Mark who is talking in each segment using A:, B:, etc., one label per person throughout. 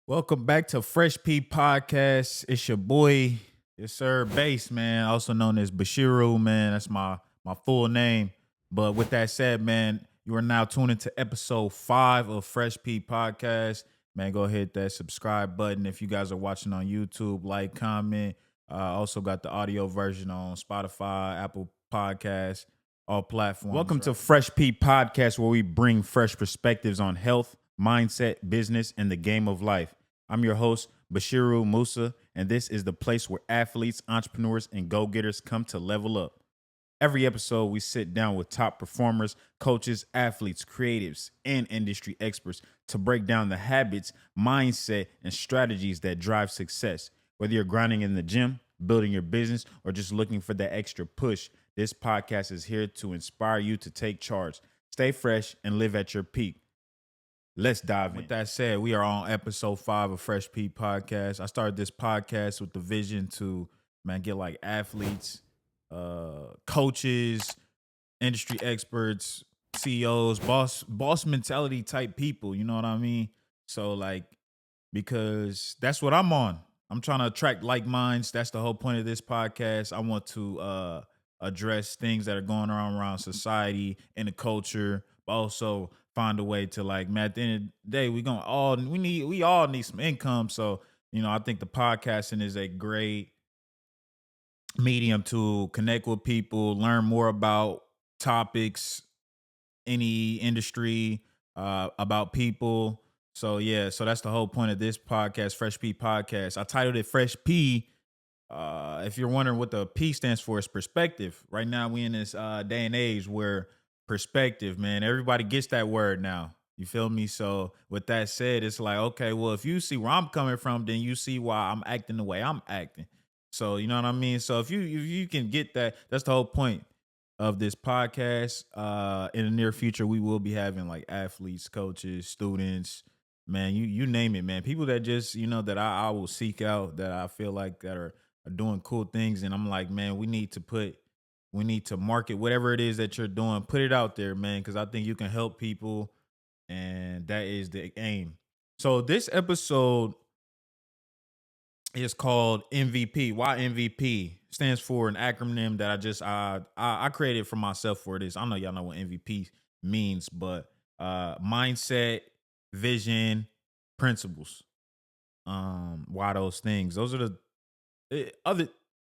A: Welcome back to Fresh P Podcast. It's your boy, yes sir, Bass man, also known as Baserou, man. That's my full name. But with that said, man, you are now tuned into episode 5 of Fresh P Podcast. Man, go hit that subscribe button if you guys are watching on YouTube. Like, comment. Also got the audio version on Spotify, Apple Podcasts, all platforms. Welcome to Fresh P Podcast, where we bring fresh perspectives on health, mindset, business, and the game of life. I'm your host, Baserou Moussa, and this is the place where athletes, entrepreneurs, and go-getters come to level up. Every episode, we sit down with top performers, coaches, athletes, creatives, and industry experts to break down the habits, mindset, and strategies that drive success. Whether you're grinding in the gym, building your business, or just looking for that extra push, this podcast is here to inspire you to take charge, stay fresh, and live at your peak. Let's dive in. With that said, we are on episode 5 of Fresh P Podcast. I started this podcast with the vision to, man, get like athletes, coaches, industry experts, CEOs, boss mentality type people. You know what I mean? So like, because that's what I'm on. I'm trying to attract like minds. That's the whole point of this podcast. I want to address things that are going on around society and the culture, but also find a way to like, man, at the end of the day, we all need some income. So, I think the podcasting is a great medium to connect with people, learn more about topics, any industry, about people. So yeah, so that's the whole point of this podcast, Fresh P Podcast. I titled it Fresh P. If you're wondering what the P stands for, it's perspective. Right now, we in this day and age where perspective, man, everybody gets that word now. You feel me? So with that said, it's like, okay, well, if you see where I'm coming from, then you see why I'm acting the way I'm acting. So you know what I mean? So if you can get that, that's the whole point of this podcast. In the near future, we will be having like athletes, coaches, students, man, you name it, man. People that just, that I will seek out, that I feel like that are doing cool things. And I'm like, man, we need to market whatever it is that you're doing, put it out there, man, because I think you can help people. And that is the aim. So this episode is called MVP. Why MVP? Stands for an acronym that I created for myself for this. I know y'all know what MVP means, but mindset, vision, principles. Why those things? Other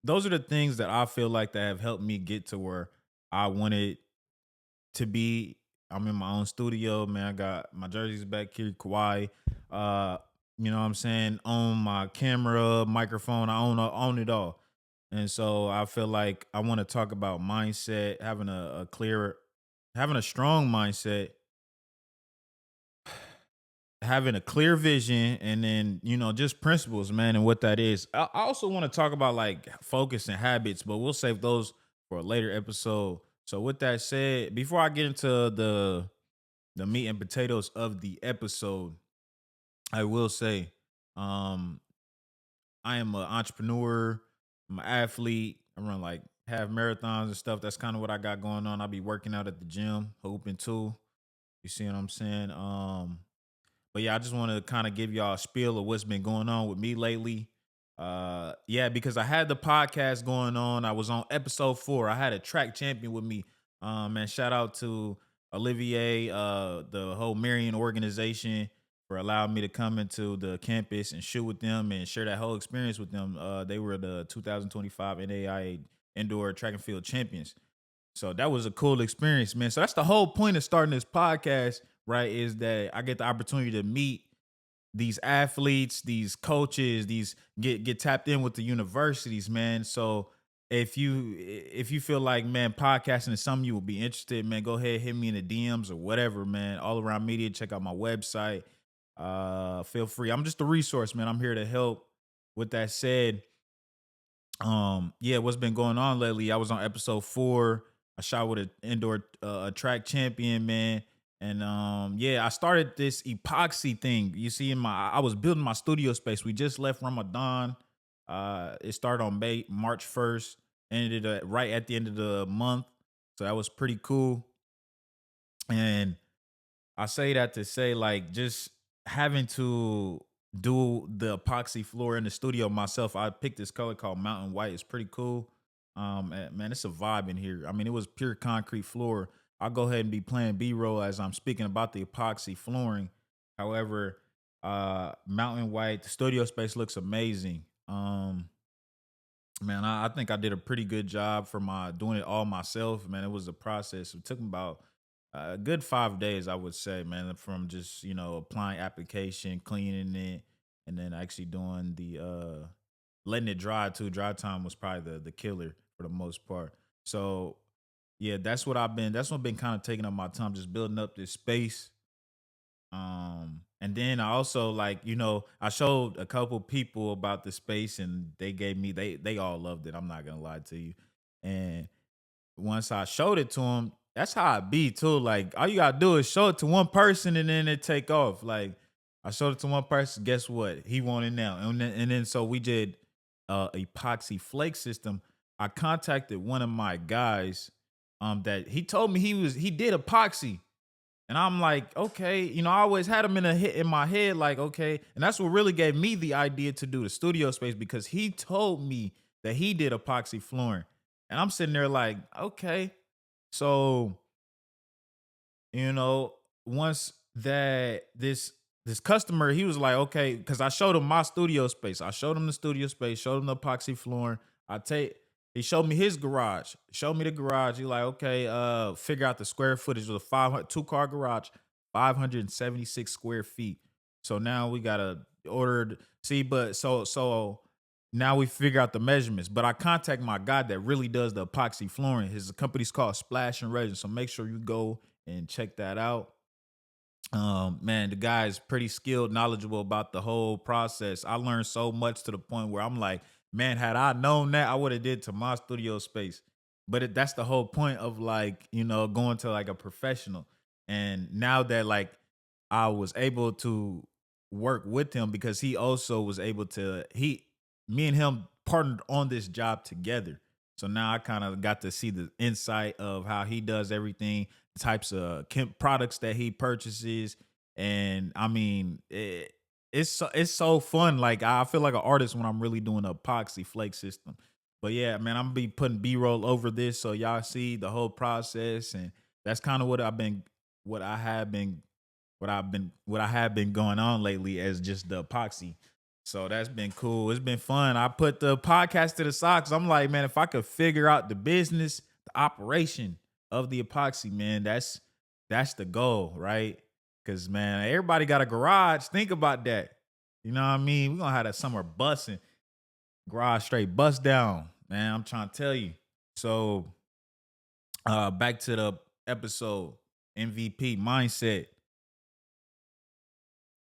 A: those are the things that I feel like that have helped me get to where I wanted to be. I'm in my own studio, man. I got my jerseys back here, Kawhi. Uh, you know what I'm saying? Own my camera, microphone. I own it all. And so I feel like I want to talk about mindset, having a strong mindset, having a clear vision, and then, just principles, man, and what that is. I also want to talk about like focus and habits, but we'll save those for a later episode. So with that said, before I get into the meat and potatoes of the episode, I will say, um, I am an entrepreneur. I'm an athlete. I run like half marathons and stuff. That's kind of what I got going on. I'll be working out at the gym, hooping too. You see what I'm saying? But yeah, I just want to kind of give y'all a spiel of what's been going on with me lately. Yeah, because I had the podcast going on. I was on episode 4. I had a track champion with me. Man, shout out to Olivier, the whole Marion organization for allowing me to come into the campus and shoot with them and share that whole experience with them. They were the 2025 NAIA indoor track and field champions. So that was a cool experience, man. So that's the whole point of starting this podcast, right? Is that I get the opportunity to meet these athletes, these coaches, these get tapped in with the universities, man. So if you feel like, man, podcasting is something you will be interested, man, go ahead, hit me in the DMs or whatever, man. All around media, check out my website. Feel free. I'm just a resource, man. I'm here to help. With that said, yeah, what's been going on lately? I was on episode 4. I shot with an indoor track champion, man. And yeah, I started this epoxy thing. You see, I was building my studio space. We just left Ramadan. It started on March 1st, ended right at the end of the month. So that was pretty cool. And I say that to say, like, just having to do the epoxy floor in the studio myself. I picked this color called Mountain White. It's pretty cool. And man, it's a vibe in here. I mean, it was pure concrete floor. I'll go ahead and be playing B-roll as I'm speaking about the epoxy flooring. However, Mountain White, the studio space looks amazing. Man, I think I did a pretty good job for my doing it all myself. Man, it was a process. It took me about a good 5 days, I would say, man, from just applying application, cleaning it, and then actually doing the letting it dry too. Dry time was probably the killer for the most part. So yeah, that's what I've been. That's what been kind of taking up my time, just building up this space. And then I also I showed a couple people about the space and they gave me they all loved it. I'm not gonna lie to you. And once I showed it to them, that's how I be too. Like all you gotta do is show it to one person and then it take off. Like I showed it to one person, guess what? He wanted now. And then so we did epoxy flake system. I contacted one of my guys that he told me he did epoxy. And I'm like, okay, I always had him in my head, like, okay. And that's what really gave me the idea to do the studio space because he told me that he did epoxy flooring. And I'm sitting there like, okay. So, you know, once that this customer, he was like, okay, because I showed him my studio space. I showed him the studio space, showed him the epoxy flooring. He showed me his garage, showed me the garage. He like, okay, figure out the square footage of the 500 2-car garage, 576 square feet. So now we gotta order. See, but so now we figure out the measurements. But I contact my guy that really does the epoxy flooring. His company's called Splash and Resin. So make sure you go and check that out. Man, the guy is pretty skilled, knowledgeable about the whole process. I learned so much to the point where I'm like, man, had I known that, I would have did to my studio space. But that's the whole point of going to like a professional. And now that I was able to work with him because he also was able to me and him partnered on this job together. So now I kind of got to see the insight of how he does everything, the types of products that he purchases, and I mean, it's so fun. Like I feel like an artist when I'm really doing a epoxy flake system. But yeah, man, I'm gonna be putting B-roll over this so y'all see the whole process, and that's kind of what I have been, what I have been going on lately as just the epoxy. So that's been cool. It's been fun. I put the podcast to the side because I'm like, man, if I could figure out the business, the operation of the epoxy, man, that's the goal, right? Because man, everybody got a garage. Think about that. You know what I mean? We're gonna have that summer busting, garage straight bust down. Man, I'm trying to tell you. So back to the episode, MVP mindset.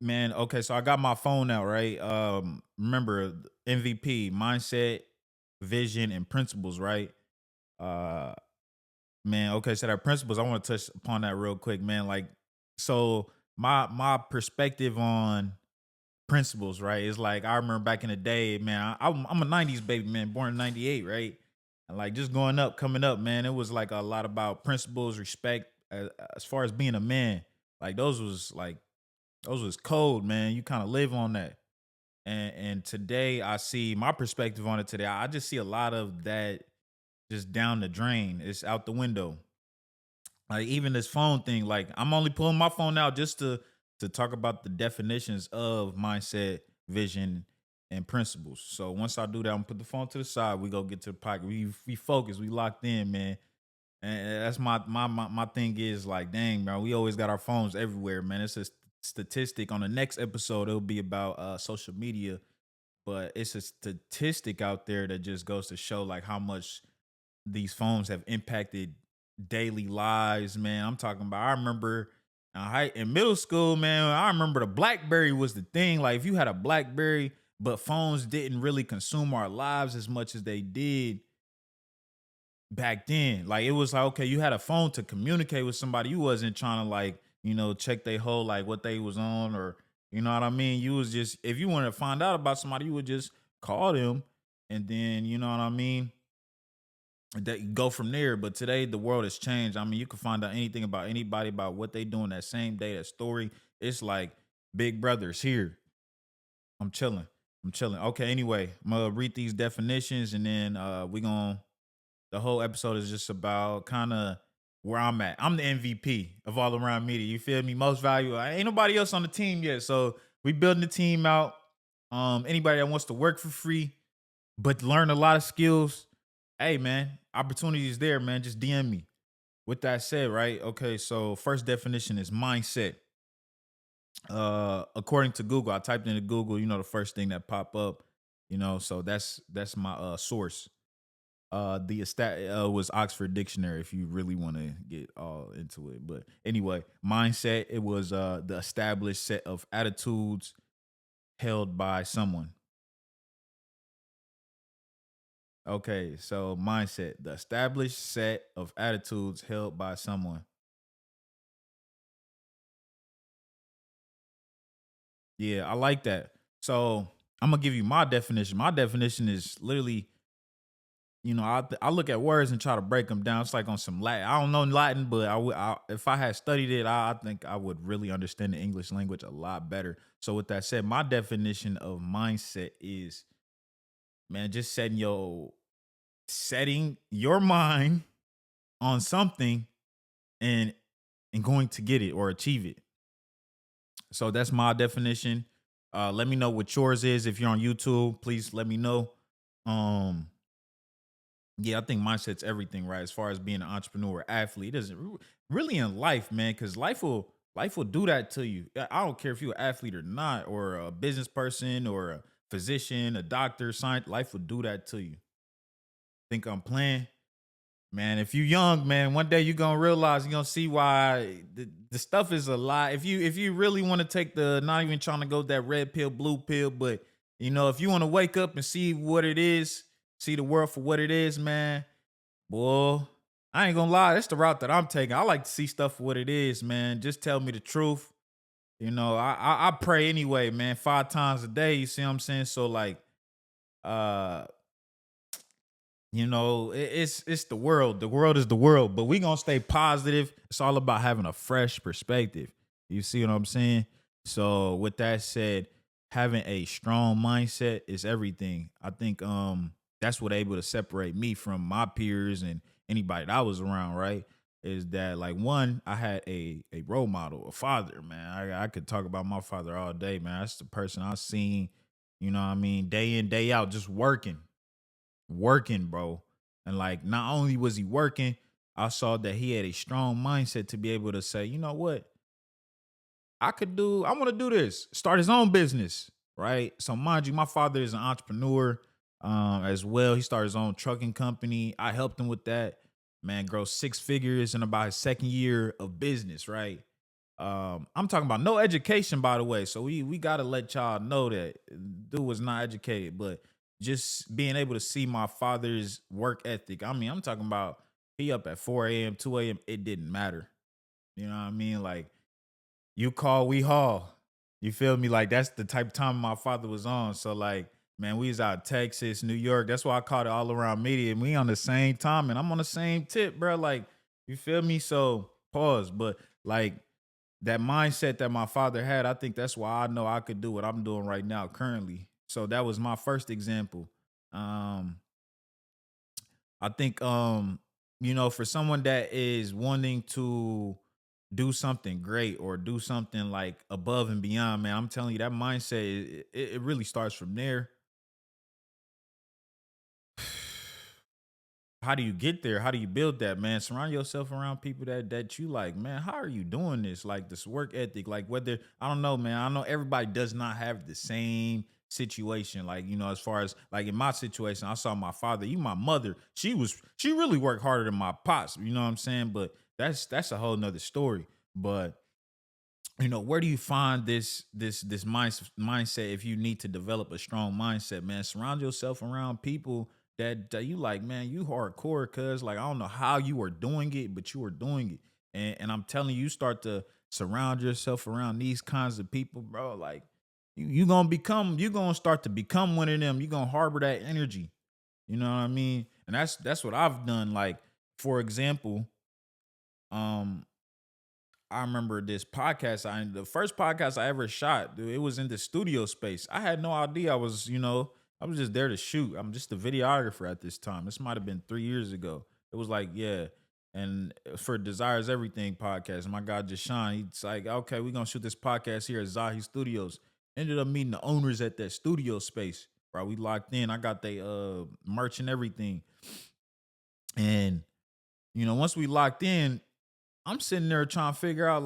A: Man, okay, so I got my phone out, right? Remember MVP, mindset, vision, and principles, right? Uh man, okay, so that principles, I want to touch upon that real quick, man. Like, so my perspective on principles, right? Is like I remember back in the day, man. I'm a '90s baby, man, born in '98, right? And like just growing up, coming up, man, it was like a lot about principles, respect, as far as being a man. Like those was cold, man. You kind of live on that. And today I see my perspective on it today. I just see a lot of that just down the drain. It's out the window. Like even this phone thing, like I'm only pulling my phone out just to talk about the definitions of mindset, vision, and principles. So once I do that, I'm gonna put the phone to the side. We go get to the pocket. We focus. We locked in, man. And that's my thing is like, dang, man, we always got our phones everywhere, man. It's a statistic. On the next episode, it'll be about social media, but it's a statistic out there that just goes to show like how much these phones have impacted daily lives, man. I'm talking about, I remember in middle school, man, I remember the Blackberry was the thing. Like if you had a Blackberry, but phones didn't really consume our lives as much as they did back then. Like it was like, okay, you had a phone to communicate with somebody. You wasn't trying to check their whole like what they was on, or you know what I mean? You was just, if you wanted to find out about somebody, you would just call them, and then you know what I mean? That go from there. But today the world has changed. I mean, you can find out anything about anybody, about what they doing that same day, that story. It's like Big Brother's here. I'm chilling. I'm chilling. Okay, anyway, I'm gonna read these definitions and then we gonna the whole episode is just about kind of where I'm at. I'm the MVP of all around media. You feel me? Most valuable. Ain't nobody else on the team yet. So we building the team out. Anybody that wants to work for free, but learn a lot of skills. Hey man, opportunities there, man. Just DM me. With that said, right? Okay, so first definition is mindset. According to Google, I typed into Google, the first thing that pop up, so that's my source. The stat was Oxford Dictionary if you really want to get all into it. But anyway, mindset, it was the established set of attitudes held by someone. Okay, so mindset, the established set of attitudes held by someone. Yeah, I like that. So I'm gonna give you my definition. My definition is literally, I look at words and try to break them down. It's like on some Latin. I don't know Latin, but if I had studied it, I think I would really understand the English language a lot better. So with that said, my definition of mindset is, man, just setting your mind on something and going to get it or achieve it. So that's my definition. Let me know what yours is. If you're on YouTube, please let me know. Um, yeah, I think mindset's everything, right? As far as being an entrepreneur, athlete, it doesn't really in life, man, because life will do that to you. I don't care if you're an athlete or not, or a business person, or a physician, a doctor, science. Life will do that to you. Think I'm playing? Man, if you young, man, one day you're gonna realize, you're gonna see why the stuff is a lot. If you really want to take the, not even trying to go that red pill, blue pill, but if you want to wake up and see what it is, see the world for what it is, man, boy, I ain't gonna lie, that's the route that I'm taking. I like to see stuff for what it is, man. Just tell me the truth. I pray anyway, man, 5 times a day. You see what I'm saying? So like, uh it's the world. The world is the world, but we gonna stay positive. It's all about having a fresh perspective. You see what I'm saying? So with that said, having a strong mindset is everything. I think that's what able to separate me from my peers and anybody that I was around, right? Is that like, one, I had a role model, a father, man. I could talk about my father all day, man. That's the person I seen, what I mean, day in, day out, just working, bro. And like, not only was he working, I saw that he had a strong mindset to be able to say, you know what, I want to do this, start his own business, right? So mind you, my father is an entrepreneur as well. He started his own trucking company. I helped him with that, man, grow 6 figures in about his second year of business, right? I'm talking about no education, by the way. So we gotta let y'all know that dude was not educated, but just being able to see my father's work ethic. I mean, I'm talking about he up at 4 a.m., 2 a.m. It didn't matter. You know what I mean? Like, you call, we haul. You feel me? Like, that's the type of time my father was on. So like, man, we was out Texas, New York. That's why I called it all around media. And we on the same time, and I'm on the same tip, bro. Like, you feel me? So pause. But like, that mindset that my father had, I think that's why I know I could do what I'm doing right now currently. So that was my first example. Um, I think for someone that is wanting to do something great or do something like above and beyond, man, I'm telling you that mindset it really starts from there. How do you get there? How do you build that, man? Surround yourself around people that you like, man. How are you doing this? Like, this work ethic, like, whether, I don't know, man. I know everybody does not have the same situation. Like, as far as like in my situation, I saw my father, you my mother. She really worked harder than my pops. You know what I'm saying? But that's a whole nother story. But where do you find this mindset if you need to develop a strong mindset, man? Surround yourself around people that you like, man. You hardcore, cuz like, I don't know how you are doing it, but you are doing it. And I'm telling you, you start to surround yourself around these kinds of people, bro. Like, you gonna start to become one of them. You gonna harbor that energy. You know what I mean? And that's what I've done. Like, for example, um I remember this podcast. The first podcast I ever shot, dude, it was in the studio space. I had no idea I was just there to shoot. I'm just a videographer at this time. This might have been 3 years ago. It was like, yeah. And for Desires Everything podcast, my guy Jashawn, he's like, okay, we're gonna shoot this podcast here at Zahi Studios. Ended up meeting the owners at that studio space. Bro, we locked in. I got they merch and everything. And once we locked in, I'm sitting there trying to figure out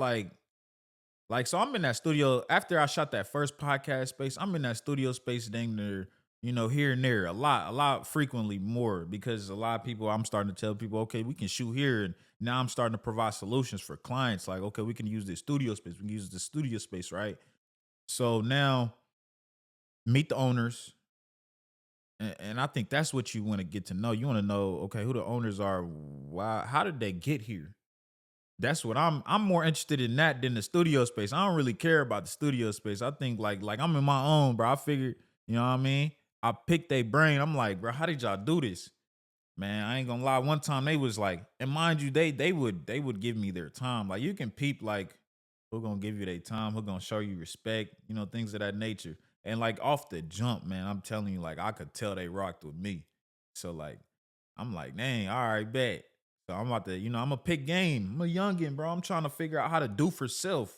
A: so I'm in that studio after I shot that first podcast space. I'm in that studio space dang near, here and there a lot frequently more because a lot of people I'm starting to tell people, okay, we can shoot here. And now I'm starting to provide solutions for clients. Like, okay, we can use this studio space. We can use the studio space, right? So now meet the owners. And I think that's what you want to get to know. You want to know, okay, who the owners are. Why, how did they get here? That's what I'm more interested in that than the studio space. I don't really care about the studio space. I think like I'm in my own, bro. I figured, you know what I mean? I picked their brain. I'm like, bro, how did y'all do this? Man, I ain't gonna lie. One time they was like, and mind you, they would give me their time. Like you can peep like who gonna give you their time, who gonna show you respect, things of that nature. And like off the jump, man, I'm telling you, like I could tell they rocked with me. So like, I'm like, dang, all right, bet. So I'm about to, I'm a pick game. I'm a youngin', bro. I'm trying to figure out how to do for self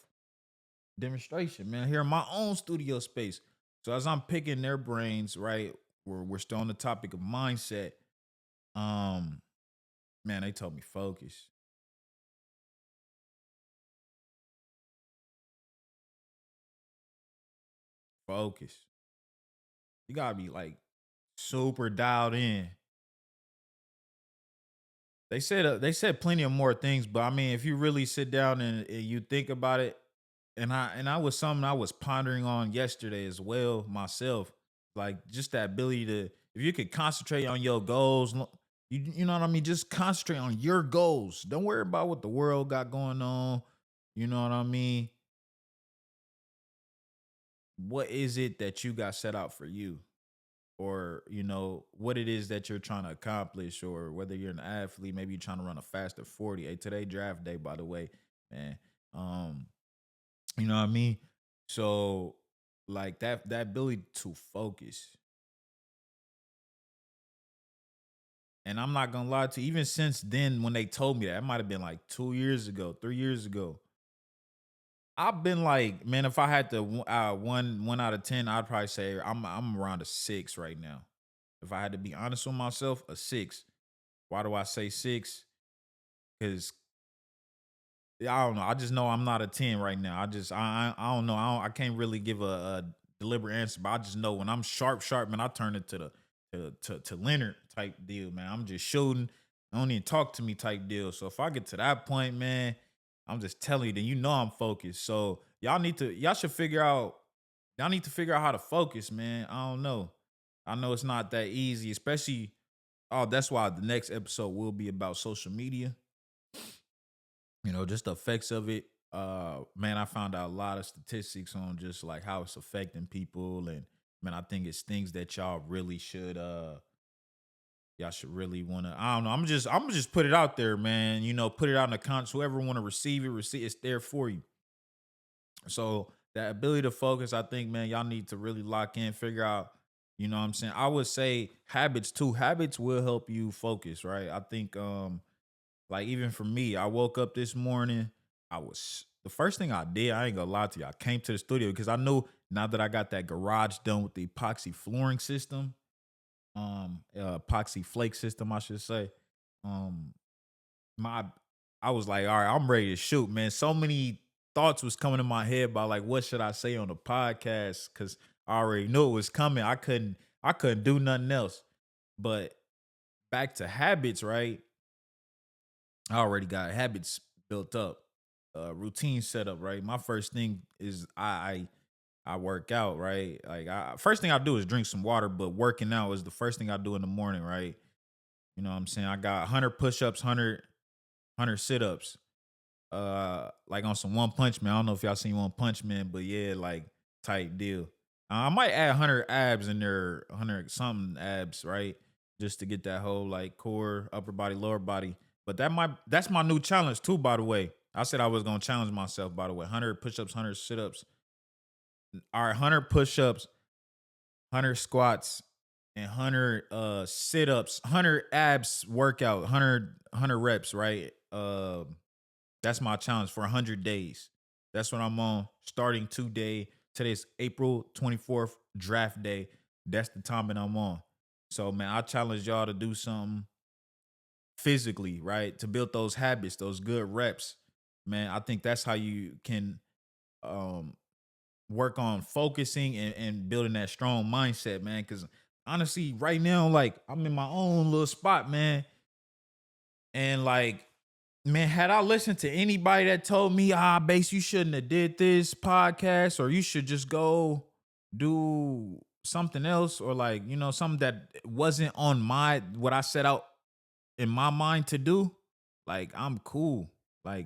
A: demonstration, man. Here in my own studio space. So as I'm picking their brains, right, we're still on the topic of mindset. Um, Man, they told me focus. You gotta be like super dialed in. They said plenty of more things, but I mean, if you really sit down and you think about it, and I was something I was pondering on yesterday as well myself, like just that ability to if you could concentrate on your goals, you know what I mean, just concentrate on your goals. Don't worry about what the world got going on. You know what I mean? What is it that you got set out for you? Or what it is that you're trying to accomplish, or whether you're an athlete, maybe you're trying to run a faster 40. Hey, today draft day, by the way, man. um you know what I mean? So like that ability to focus. And I'm not gonna lie to you, even since then when they told me that, it might have been like 2 years ago, 3 years ago, I've been like, man, if I had to one out of 10, I'd probably say I'm around a 6 right now. If I had to be honest with myself, a 6. Why do I say 6? Because I don't know. I just know I'm not a 10 right now. I don't know. I can't really give a deliberate answer, but I just know when I'm sharp, man, I turn it to the to Leonard type deal, man. I'm just shooting. Don't even talk to me type deal. So if I get to that point, man, I'm just telling you, then I'm focused. So y'all should figure out, y'all need to figure out how to focus, man. I don't know. I know it's not that easy, especially that's why the next episode will be about social media, just the effects of it. Man, I found out a lot of statistics on just like how it's affecting people. And man, I think it's things that y'all should really want to, I don't know, I'm just put it out there, man. Put it out in the comments. Whoever want to receive it, it's there for you. So that ability to focus, I think, man, y'all need to really lock in, figure out, what I'm saying. I would say habits too. Habits will help you focus, right? I think like even for me, I woke up this morning. The first thing I did, I ain't gonna lie to you, I came to the studio because I knew now that I got that garage done with the epoxy flooring system, epoxy flake system, I should say. Um, my I was like, all right, I'm ready to shoot, man. So many thoughts was coming in my head about like what should I say on the podcast because I already knew it was coming. I couldn't do nothing else. But back to habits, right? I already got habits built up, routine set up, right? My first thing is I work out, right? Like first thing I do is drink some water, but working out is the first thing I do in the morning, right? You know what I'm saying? I got 100 push-ups, 100 sit-ups. Like on some One Punch Man. I don't know if y'all seen One Punch Man, but yeah, like type deal. I might add 100 abs in there, 100 something abs, right? Just to get that whole like core, upper body, lower body. But that's my new challenge too, by the way. I said I was gonna challenge myself, by the way. 100 push-ups, 100 sit-ups. All right, 100 push-ups, 100 squats, and 100 sit-ups, 100 abs workout, 100 reps, right? That's my challenge for 100 days. That's what I'm on starting today. Today's April 24th, draft day. That's the time that I'm on. So, man, I challenge y'all to do something physically, right? To build those habits, those good reps. Man, I think that's how you can um work on focusing and building that strong mindset, man. Cause honestly, right now, like I'm in my own little spot, man. And like, man, had I listened to anybody that told me, Base, you shouldn't have did this podcast, or you should just go do something else, or like, something that wasn't on what I set out in my mind to do, like I'm cool. Like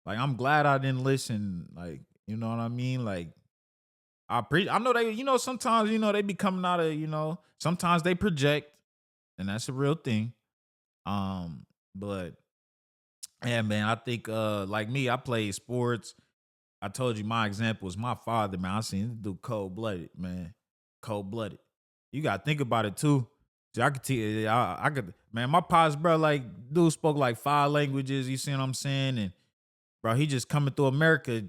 A: I'm glad I didn't listen. Like, you know what I mean? Like I know they, sometimes, they be coming out of, sometimes they project, and that's a real thing. But yeah, man, I think like me, I played sports. I told you my example was my father, man. I seen him do cold blooded, man. Cold blooded. You gotta think about it too. See, I could tell you, I could, man, my pops, bro, like, dude spoke like 5 languages, you see what I'm saying? And bro, he just coming through America,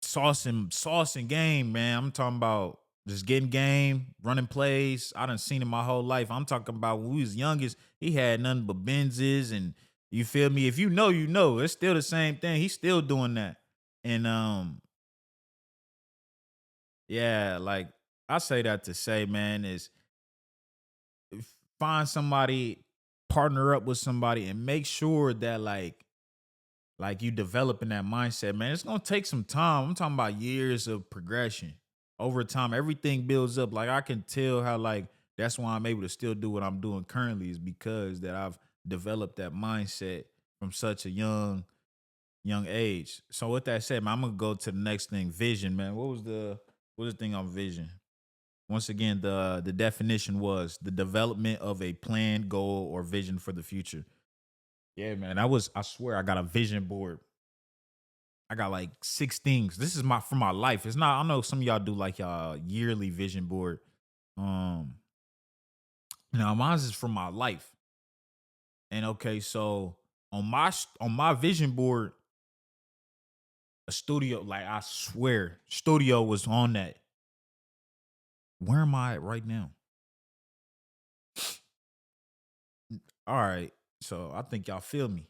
A: saucing game, man. I'm talking about just getting game, running plays. I done seen it my whole life. I'm talking about when we was youngest, he had nothing but Benzes, and you feel me? If you know, you know. It's still the same thing. He's still doing that. And yeah, like I say that to say, man, is find somebody, partner up with somebody, and make sure that like you developing that mindset, man. It's gonna take some time. I'm talking about years of progression. Over time, everything builds up. Like I can tell how like that's why I'm able to still do what I'm doing currently, is because that I've developed that mindset from such a young age. So with that said, man, I'm gonna go to the next thing, vision, man. What was the thing on vision? Once again, the definition was the development of a plan, goal, or vision for the future. Yeah, man. I swear I got a vision board. I got like 6 things. This is my for my life. It's not, I know some of y'all do like y'all yearly vision board. Um Now mine's is for my life. And okay, so on my vision board, a studio, like I swear, studio was on that. Where am I at right now? All right. So I think y'all feel me.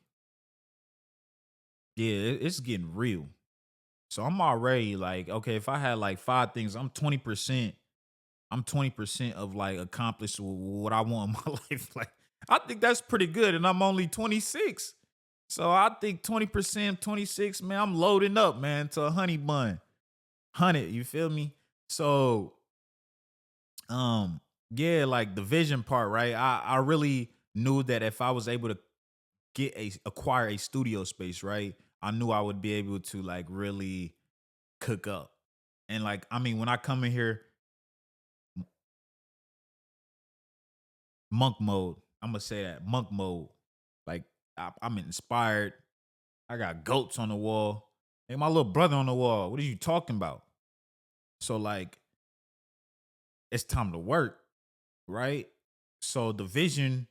A: Yeah, it's getting real. So I'm already like, okay, if I had like 5 things, I'm 20% of like accomplished what I want in my life. Like, I think that's pretty good. And I'm only 26. So I think 20%, 26, man, I'm loading up, man, to a honey bun. 100, you feel me? So, um, yeah, like the vision part, right? I really knew that if I was able to acquire a studio space, right? I knew I would be able to like really cook up. And like, I mean, when I come in here, monk mode. I'm gonna say that, monk mode. Like I'm inspired. I got goats on the wall. Hey, my little brother on the wall. What are you talking about? So like, it's time to work, right? So the vision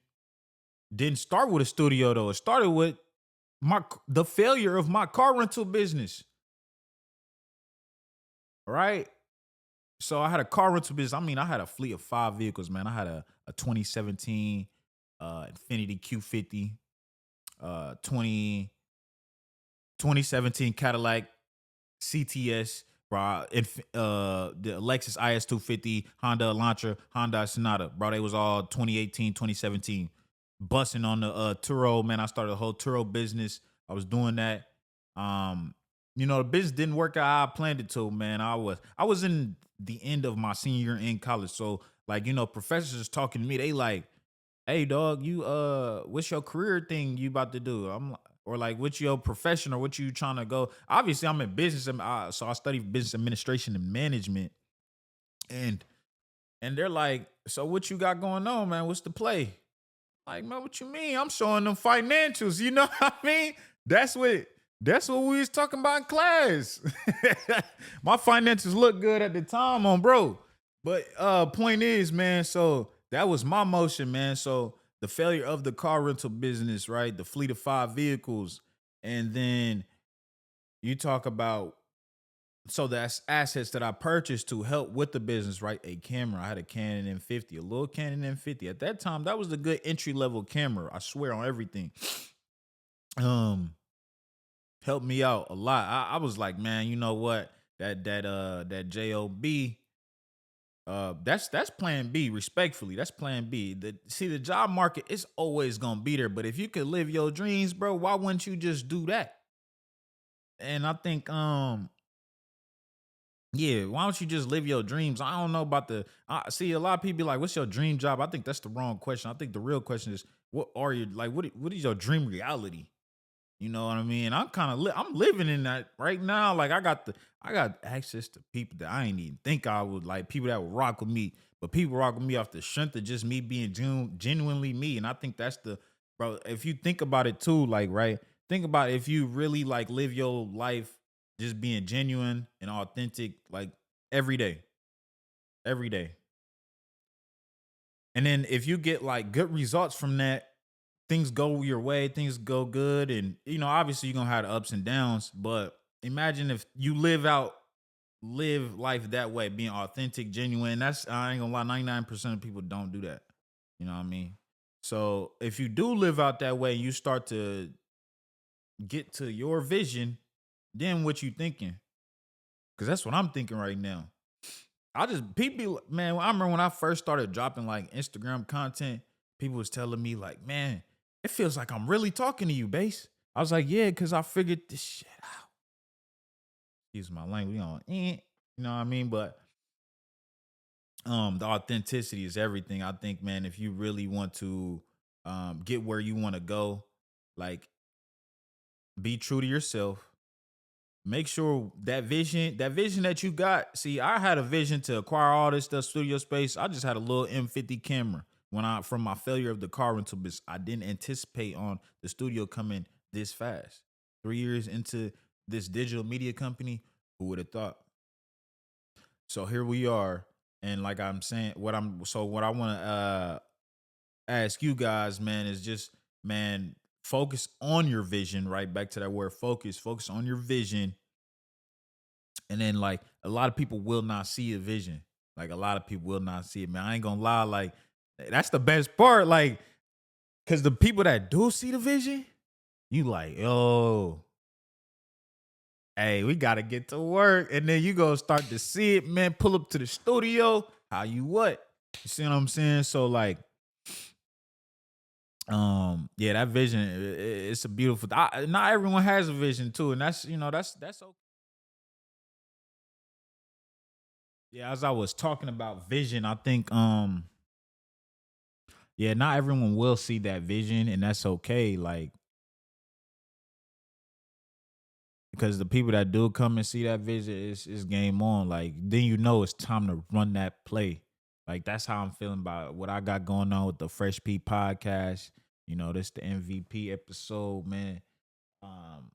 A: didn't start with a studio though. It started with the failure of my car rental business, right? So I had a car rental business. I mean, I had a fleet of 5 vehicles, man. I had a 2017 Infiniti Q50, 2017 Cadillac CTS, bro, the Lexus IS250, Honda Elantra, Honda Sonata, bro. They was all 2018, 2017. Busting on the Turo, man. I started a whole Turo business. I was doing that. Um, the business didn't work out how I planned it to, man. I was in the end of my senior year in college. So, like, professors talking to me, they like, hey dog, you what's your career thing you about to do? Or like what's your profession, or what you trying to go? Obviously, I'm in business, and so I studied business administration and management. And they're like, so what you got going on, man? What's the play? Like, man, what you mean? I'm showing them financials, you know what I mean? That's what That's what we was talking about in class. My finances look good at the time on bro. But point is, man, so that was my motion, man. So the failure of the car rental business, right? The fleet of 5 vehicles. And then you talk about so that's assets that I purchased to help with the business, right? A camera. I had a Canon M50, a little Canon M50. At that time, that was a good entry level camera. I swear on everything. Um, Helped me out a lot. I was like, man, you know what? That job, that's plan B. Respectfully, that's plan B. The job market is always gonna be there, but if you could live your dreams, bro, why wouldn't you just do that? And I think yeah, why don't you just live your dreams? I don't know about the. I see a lot of people be like, "What's your dream job?" I think that's the wrong question. I think the real question is, "What are you like? What is your dream reality?" You know what I mean? I'm kind of I'm living in that right now. Like I got access to people that I ain't even think I would like people that would rock with me, but people rock with me off the strength of just me being genuinely me. And I think that's the bro. If you think about it too, like right, think about if you really like live your life just being genuine and authentic, like every day, every day. And then if you get like good results from that, things go your way, things go good. And obviously you're gonna have the ups and downs, but imagine if you live life that way, being authentic, genuine. That's I ain't gonna lie, 99% of people don't do that. You know what I mean? So if you do live out that way, you start to get to your vision, then what you thinking? Because that's what I'm thinking right now. I just people man, I remember when I first started dropping like Instagram content, people was telling me like, man, it feels like I'm really talking to you, base. I was like, yeah, because I figured this shit out. Excuse my language, you know what I mean? But the authenticity is everything. I think, man, if you really want to get where you want to go, like be true to yourself. Make sure that vision that you got. See, I had a vision to acquire all this stuff, studio space. I just had a little M50 camera when I from my failure of the car rental business. I didn't anticipate on the studio coming this fast. 3 years into this digital media company, who would have thought? So here we are, and like I'm saying, what I want to ask you guys, man, is just man, focus on your vision. Right back to that word, focus. Focus on your vision. And then like a lot of people will not see a vision. Like a lot of people will not see it, man. I ain't gonna lie, like that's the best part. Like, cause the people that do see the vision, you like, yo, hey, we gotta get to work. And then you go start to see it, man. Pull up to the studio. How you what? You see what I'm saying? So like, yeah, that vision, it's a beautiful. Not everyone has a vision too, and that's okay. Yeah, as I was talking about vision, I think yeah, not everyone will see that vision, and that's okay. Like, because the people that do come and see that vision, it's game on. Like, then it's time to run that play. Like, that's how I'm feeling about what I got going on with the Fresh P podcast. This the MVP episode, man. Um,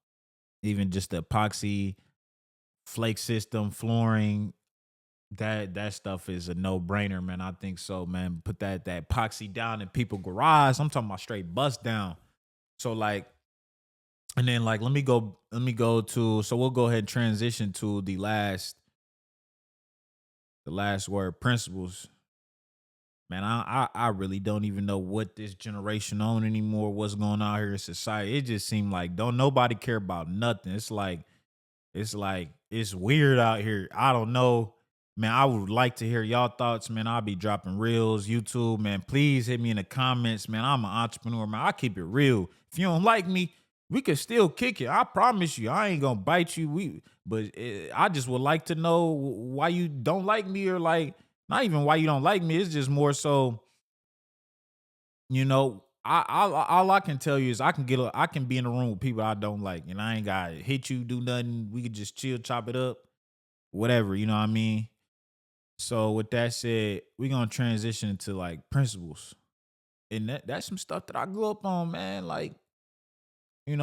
A: Even just the epoxy flake system, flooring, that stuff is a no brainer, man. I think so, man. Put that epoxy down in people garage. I'm talking about straight bust down. So like, and then like, let me go to. So we'll go ahead and transition to the last word, principles. Man, I really don't even know what this generation on anymore. What's going on here in society? It just seemed like don't nobody care about nothing. It's like it's weird out here. I don't know. Man, I would like to hear y'all thoughts, man. I'll be dropping reels, YouTube, man. Please hit me in the comments, man. I'm an entrepreneur, man. I keep it real. If you don't like me, we can still kick it. I promise you, I ain't gonna bite you. But I just would like to know why you don't like me, or like not even why you don't like me. It's just more so, all I can tell you is I can be in a room with people I don't like, and I ain't gotta hit you, do nothing. We could just chill, chop it up, whatever. You know what I mean? So with that said, we're gonna transition to like principles. And that's some stuff that I grew up on, man. Like,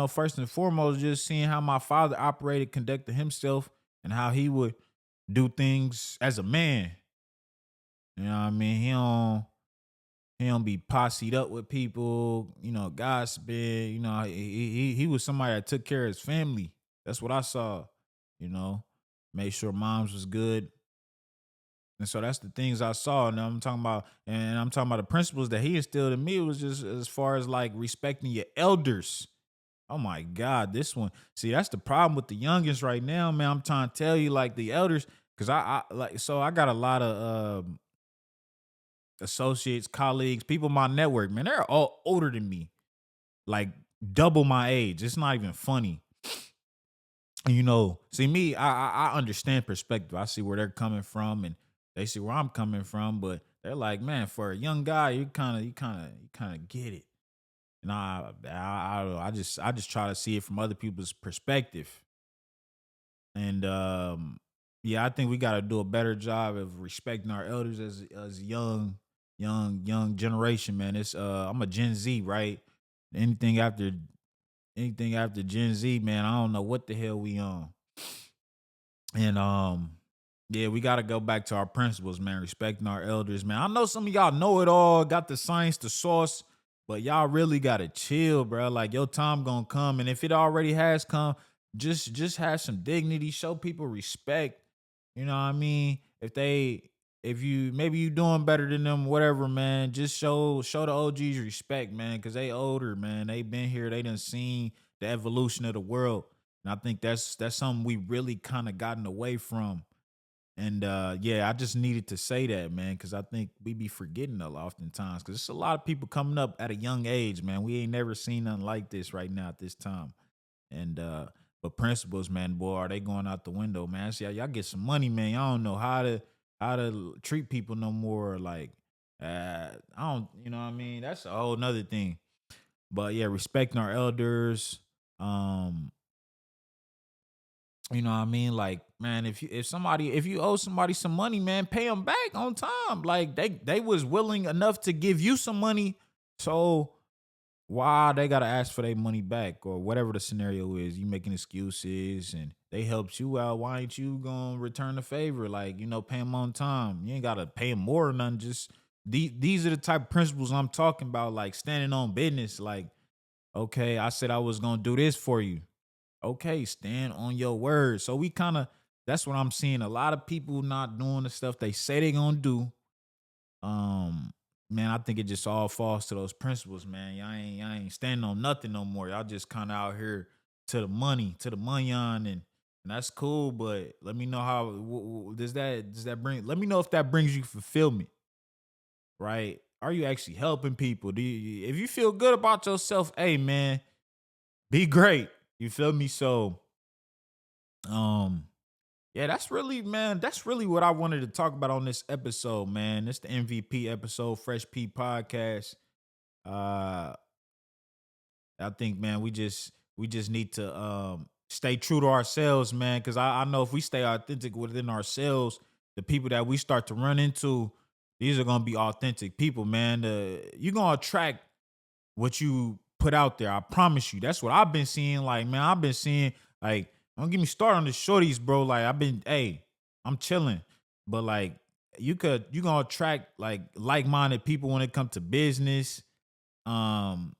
A: first and foremost, just seeing how my father operated, conducted himself, and how he would do things as a man. You know what I mean? He don't be posseed up with people, gossiping. He was somebody that took care of his family. That's what I saw. You know, made sure moms was good. And so that's the things I saw. And I'm talking about the principles that he instilled in me. It was just as far as like respecting your elders. Oh my God, this one. See, that's the problem with the youngest right now, man. I'm trying to tell you, like the elders, because I got a lot of associates, colleagues, people in my network, man. They're all older than me, like double my age. It's not even funny. See me, I understand perspective. I see where they're coming from, and they see where I'm coming from. But they're like, man, for a young guy, you kind of get it. And I just try to see it from other people's perspective. And yeah, I think we got to do a better job of respecting our elders as young generation, man. It's I'm a Gen Z, right? Anything after anything after Gen Z, man, I don't know what the hell we on. And yeah, we gotta go back to our principles, man. Respecting our elders, man. I know some of y'all know it all, got the science, the sauce, but y'all really gotta chill, bro. Like your time gonna come, and if it already has come, just have some dignity, show people respect. You know what I mean? If you maybe you doing better than them, whatever, man. Just show the OGs respect, man, because they older, man. They been here, they done seen the evolution of the world. And I think that's something we really kind of gotten away from. And yeah, I just needed to say that, man, because I think we be forgetting a lot oftentimes. Because it's a lot of people coming up at a young age, man. We ain't never seen nothing like this right now at this time. And but principles, man, boy, are they going out the window, man? See, y'all get some money, man. Y'all don't know how to treat people no more. Like, I don't, you know what I mean? That's a whole nother thing. But yeah, respecting our elders. Um, you know what I mean? Like, man, if you owe somebody some money, man, pay them back on time. Like they was willing enough to give you some money, so why they gotta ask for their money back or whatever the scenario is? You making excuses and they helped you out. Why ain't you gonna return the favor? Like, pay them on time. You ain't gotta pay them more or nothing. Just these are the type of principles I'm talking about, like standing on business. Like, okay, I said I was gonna do this for you. Okay, stand on your word. So we kind of that's what I'm seeing. A lot of people not doing the stuff they say they gonna do. Um, man, I think it just all falls to those principles, man. Y'all ain't standing on nothing no more. Y'all just kind of out here to the money on, and that's cool. But let me know how does that bring? Let me know if that brings you fulfillment, right? Are you actually helping people? If you feel good about yourself, hey man, be great. You feel me? So um yeah, that's really what I wanted to talk about on this episode, man. It's the MVP episode, Fresh P Podcast. Uh I think, man, we just need to stay true to ourselves, man. Cause I know if we stay authentic within ourselves, the people that we start to run into, these are gonna be authentic people, man. You're gonna attract what you put out there. I promise you. That's what I've been seeing. Like, man, I've been seeing, like, don't get me started on the shorties, bro. Like, hey, I'm chilling. But like you gonna attract like-minded people when it comes to business, um,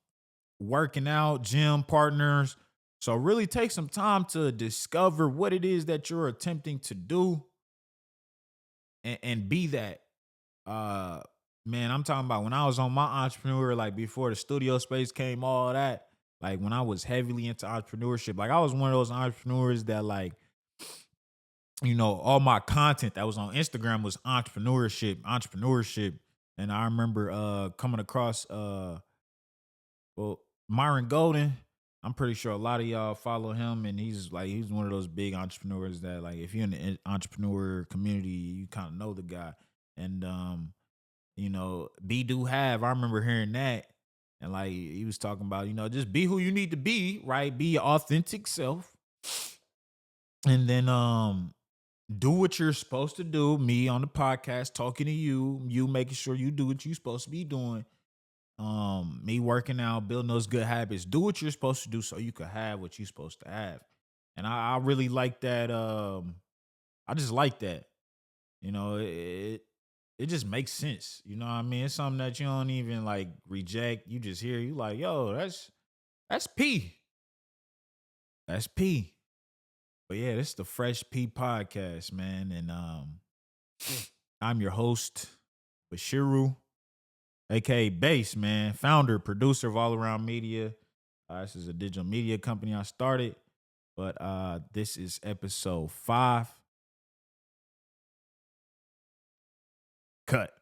A: working out, gym partners. So really take some time to discover what it is that you're attempting to do and be that. Uh Man, I'm talking about when I was on my entrepreneur, like before the studio space came, all that, like when I was heavily into entrepreneurship, like I was one of those entrepreneurs that like, all my content that was on Instagram was entrepreneurship. And I remember coming across well, Myron Golden. I'm pretty sure a lot of y'all follow him, and he's one of those big entrepreneurs that, like, if you're in the entrepreneur community, you kind of know the guy. And be do have. I remember hearing that. And like he was talking about, just be who you need to be, right? Be your authentic self. And then do what you're supposed to do. Me on the podcast talking to you, you making sure you do what you're supposed to be doing. Me working out, building those good habits. Do what you're supposed to do so you can have what you're supposed to have. And I really like that. I just like that. You know, it just makes sense. You know what I mean? It's something that you don't even like reject. You just hear, you like, yo, that's P. That's P. But yeah, this is the Fresh P podcast, man. And I'm your host, Baserou, aka Base, man, founder, producer of All Around Media. This is a digital media company I started, but this is episode 5. Cut.